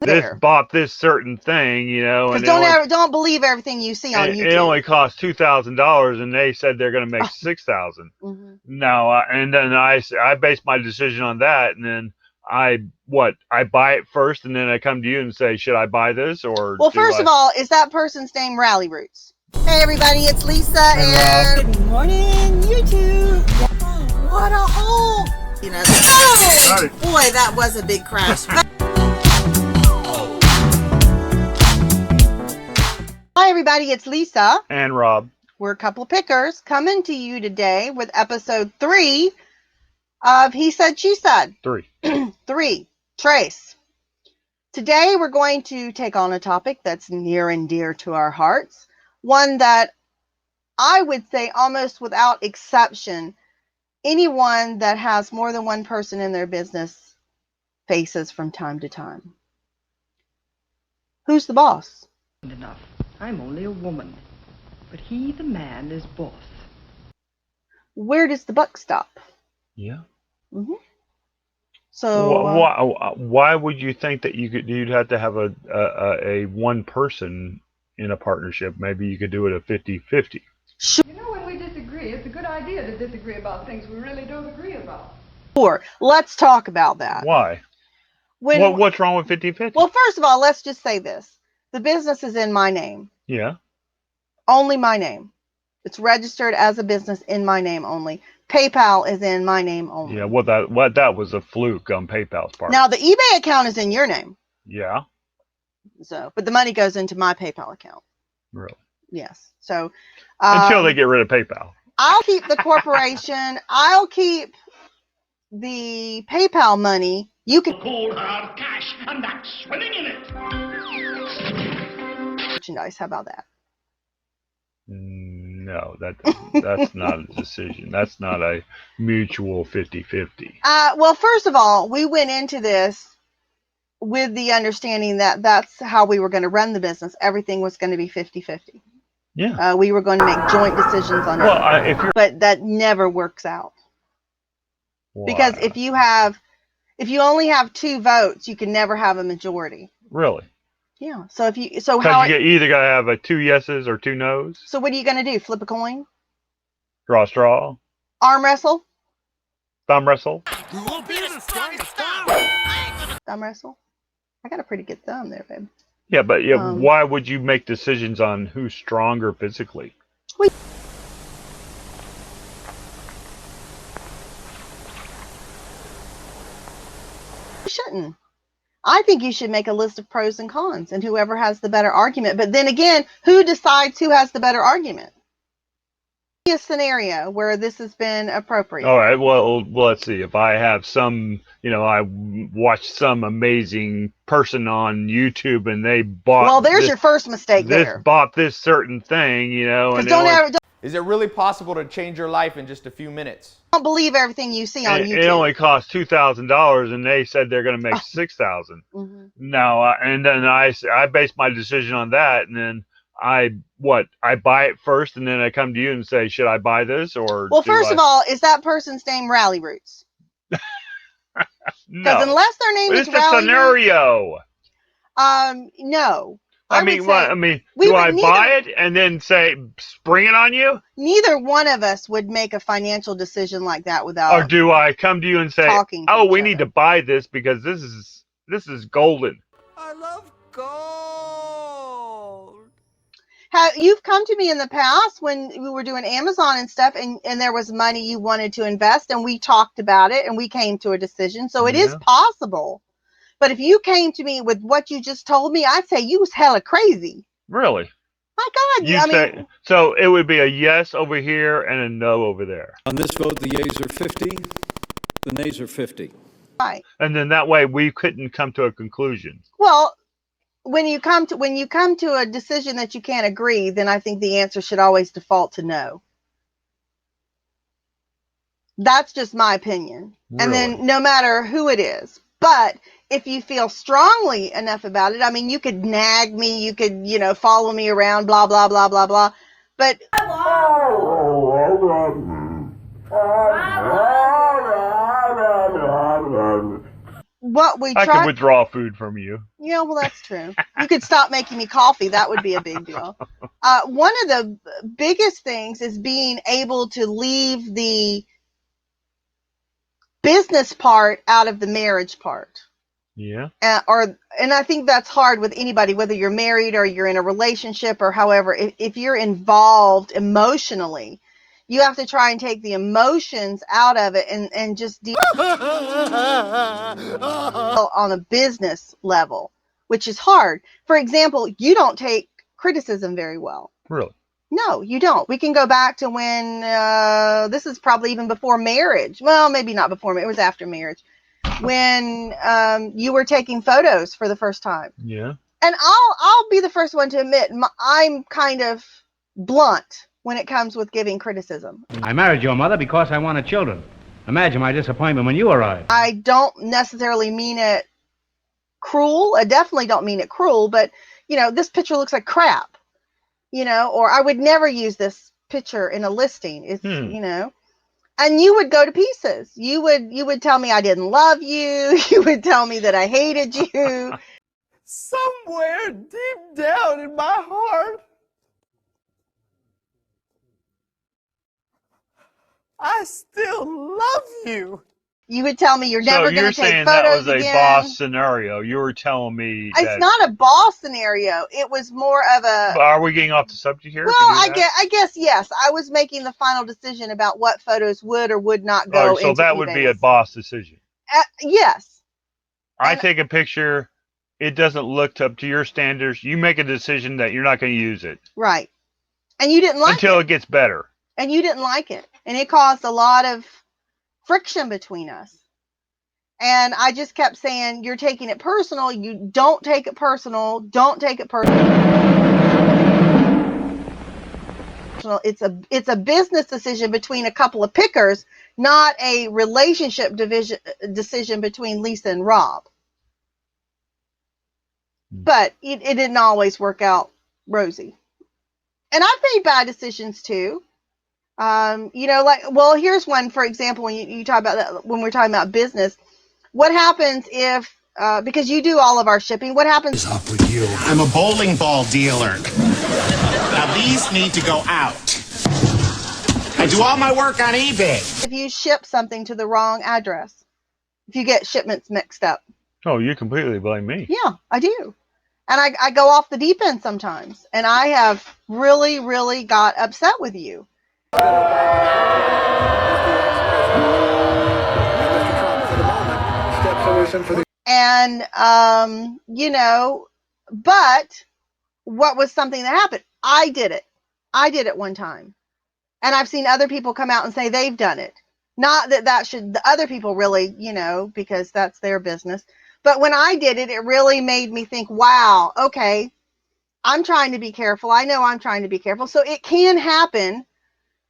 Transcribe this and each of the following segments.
bought this certain thing, and don't believe everything you see on YouTube. It only cost $2,000, and they said they're going to make $6,000. Mm-hmm. Now, and then I based my decision on that, and then I buy it first, and then I come to you and say, should I buy this or? Well, first of all, is that person's name Rally Roots? Hey everybody, it's Lisa and good morning YouTube. What a hole! Oh, boy, that was a big crash. Hi everybody, it's Lisa and Rob. We're a couple of pickers coming to you today with episode 3 of He Said, She Said. 3. Trace. Today we're going to take on a topic that's near and dear to our hearts. One that I would say almost without exception, anyone that has more than one person in their business faces from time to time. Who's the boss? Enough. I'm only a woman, but he, the man, is boss. Where does the buck stop? Yeah. Mm-hmm. So why would you think that you'd have to have a one person in a partnership? Maybe you could do it a 50-50. You know, when we disagree, it's a good idea to disagree about things we really don't agree about. Sure. Let's talk about that. Why? What's wrong with 50-50? Well, first of all, let's just say this. The business is in my name. Yeah. Only my name. It's registered as a business in my name only. PayPal is in my name only. Yeah, that was a fluke on PayPal's part. Now, the eBay account is in your name. Yeah. So, but the money goes into my PayPal account. Really? Yes. So until they get rid of PayPal. I'll keep the corporation. I'll keep the PayPal money. You can cold hard cash and not swimming in it. Merchandise. How about that? No, that's not a decision. That's not a mutual 50-50. Well, first of all, we went into this with the understanding that that's how we were going to run the business. Everything was going to be 50-50. Yeah. We were going to make joint decisions on it. But that never works out. Why? Because if you only have 2 votes, you can never have a majority. Really? Yeah. So you either got to have 2 yeses or 2 nos. So what are you going to do? Flip a coin? Draw a straw? Arm wrestle? Thumb wrestle? Thumb wrestle? I got a pretty good thumb there, babe. Yeah, but why would you make decisions on who's stronger physically? You shouldn't. I think you should make a list of pros and cons, and whoever has the better argument. But then again, who decides who has the better argument? A scenario where this has been appropriate. All right. Well, let's see. If I have some, I watched some amazing person on YouTube, and they bought. Well, there's your first mistake there. Bought this certain thing, and Is it really possible to change your life in just a few minutes? Don't believe everything you see on YouTube. It only cost $2,000, and they said they're going to make $6,000. Mm-hmm. Now, and then I based my decision on that, and then I buy it first, and then I come to you and say, should I buy this or? Well, first of all, is that person's name Rally Roots? No. Because unless their name is Rally Roots. It's a scenario. No. Do I buy it and then say, spring it on you? Neither one of us would make a financial decision like that without. Or do I come to you and say, we need to buy this because this is golden. I love gold. You've come to me in the past when we were doing Amazon and stuff, and there was money you wanted to invest, and we talked about it, and we came to a decision. So it is possible. But if you came to me with what you just told me, I'd say you was hella crazy. Really? My God. So it would be a yes over here and a no over there. On this vote, the yeas are 50, the nays are 50. Right. And then that way we couldn't come to a conclusion. Well, when you come to a decision that you can't agree, then I think the answer should always default to no. That's just my opinion. Really? And then no matter who it is. But if you feel strongly enough about it, you could nag me, you could, follow me around, blah, blah, blah, blah, blah. But what we I can try. withdraw food from you. Yeah, well, that's true. You could stop making me coffee. That would be a big deal. One of the biggest things is being able to leave the business part out of the marriage part. Yeah. And I think that's hard with anybody, whether you're married or you're in a relationship or however. If you're involved emotionally, you have to try and take the emotions out of it and just deal on a business level, which is hard. For example, you don't take criticism very well. Really? No, you don't. We can go back to when this is probably even before marriage. Well, maybe not before. It was after marriage. When you were taking photos for the first time. Yeah. And I'll be the first one to admit I'm kind of blunt when it comes with giving criticism. I married your mother because I wanted children. Imagine my disappointment when you arrived. I don't necessarily mean it cruel. I definitely don't mean it cruel, but this picture looks like crap. Or I would never use this picture in a listing. It's and you would go to pieces. You would tell me I didn't love you. You would tell me that I hated you. Somewhere deep down in my heart, I still love you. You would tell me you're never going to take photos again. So you're saying that was a boss scenario. You were telling me it's not a boss scenario. It was more of a... Are we getting off the subject here? Well, I guess, yes. I was making the final decision about what photos would or would not go into So that would be a boss decision. Yes. I take a picture. It doesn't look up to your standards. You make a decision that you're not going to use it. Right. And you didn't like it. Until it gets better. And you didn't like it. And it caused a lot of friction between us. And I just kept saying, you're taking it personal. You don't take it personal. Don't take it personal. It's a business decision between a couple of pickers, not a relationship decision between Lisa and Rob. But it didn't always work out rosy. And I've made bad decisions too. Here's one, for example, when you talk about that, when we're talking about business, what happens if, because you do all of our shipping, what happens? What is up with you? I'm a bowling ball dealer. Now these need to go out. I do all my work on eBay. If you ship something to the wrong address, if you get shipments mixed up. Oh, you completely blame me. Yeah, I do. And I go off the deep end sometimes. And I have really, really got upset with you. And, but what was something that happened? I did it. I did it one time. And I've seen other people come out and say they've done it. Not that should, the other people really, because that's their business. But when I did it, it really made me think, wow, okay, I'm trying to be careful. I know I'm trying to be careful. So it can happen,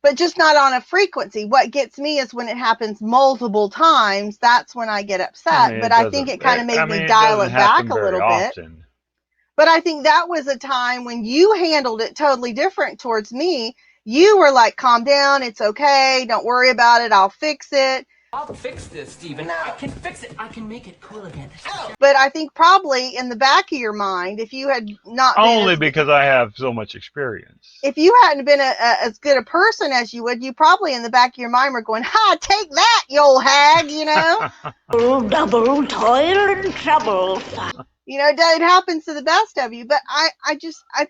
but just not on a frequency. What gets me is when it happens multiple times, that's when I get upset. But I think it kind of made me dial it back a little bit. But I think that was a time when you handled it totally different towards me. You were like, calm down. It's okay. Don't worry about it. I'll fix it. I'll fix this, Steven. I can fix it. I can make it cool again. But I think probably in the back of your mind, if you had not been only because I have so much experience. If you hadn't been as good a person as you would, you probably in the back of your mind were going, "Ha, take that, you old hag," Double toil and trouble. It happens to the best of you. But I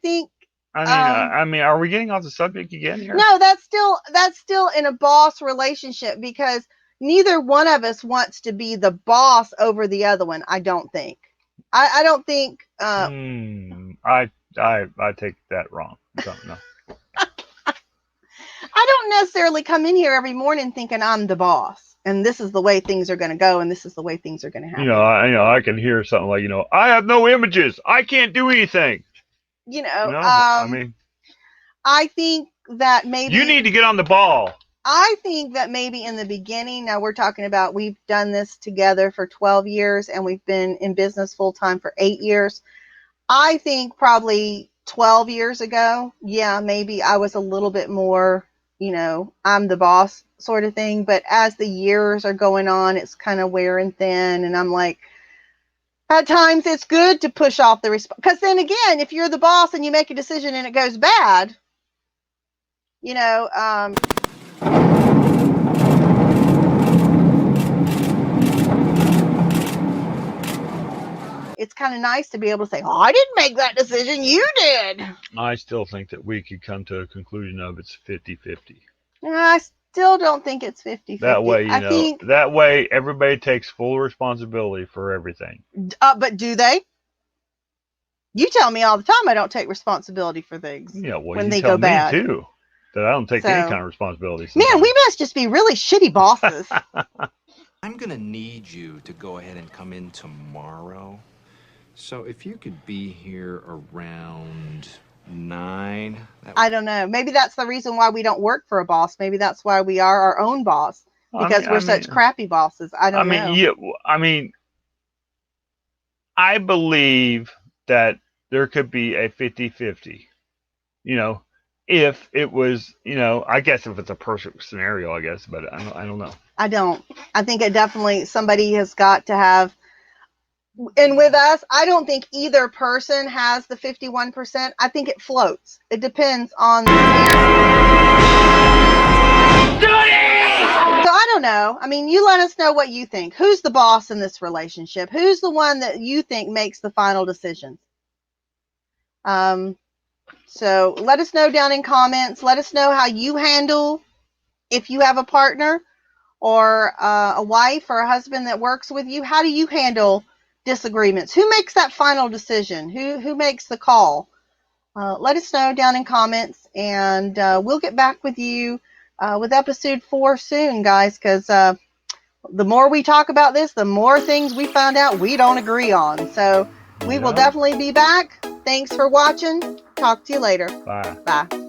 think. I mean, are we getting off the subject again here? No, that's still in a boss relationship because neither one of us wants to be the boss over the other one. I don't think. I don't think. I take that wrong. No. I don't necessarily come in here every morning thinking I'm the boss and this is the way things are going to go and this is the way things are going to happen. I can hear something like, I have no images. I can't do anything. I think that maybe you need to get on the ball. I think that maybe in the beginning, now we're talking about we've done this together for 12 years and we've been in business full time for 8 years. I think probably 12 years ago, yeah, maybe I was a little bit more, I'm the boss sort of thing. But as the years are going on, it's kind of wearing thin. And I'm like, At times, it's good to push off the because then again, if you're the boss and you make a decision and it goes bad, you know, it's kind of nice to be able to say, "Oh, I didn't make that decision. You did." I still think that we could come to a conclusion of it's 50-50. I still don't think it's 50-50. That way, I think, that way everybody takes full responsibility for everything. but do they? You tell me all the time I don't take responsibility for things. Yeah, well, when you they tell go bad me too that I don't take any kind of responsibility. Sometimes. Man, we must just be really shitty bosses. I'm gonna need you to go ahead and come in tomorrow. So if you could be here around 9. I don't know. Maybe that's the reason why we don't work for a boss. Maybe that's why we are our own boss. Because we're such crappy bosses. I don't know. Yeah, I believe that there could be a 50-50. If it was, I guess if it's a perfect scenario, I guess, but I don't know. I don't. I think it definitely, somebody has got to have, and with us, I don't think either person has the 51%. I think it floats. It depends on the So I don't know. I mean, you let us know what you think. Who's the boss in this relationship? Who's the one that you think makes the final decisions? So let us know down in comments. Let us know how you handle, if you have a partner or a wife or a husband that works with you. How do you handle disagreements? Who makes that final decision? Who makes the call? Let us know down in comments, and we'll get back with you with episode 4 soon, guys, because the more we talk about this, the more things we found out we don't agree on. So we will definitely be back. Thanks for watching. Talk to you later. Bye. Bye.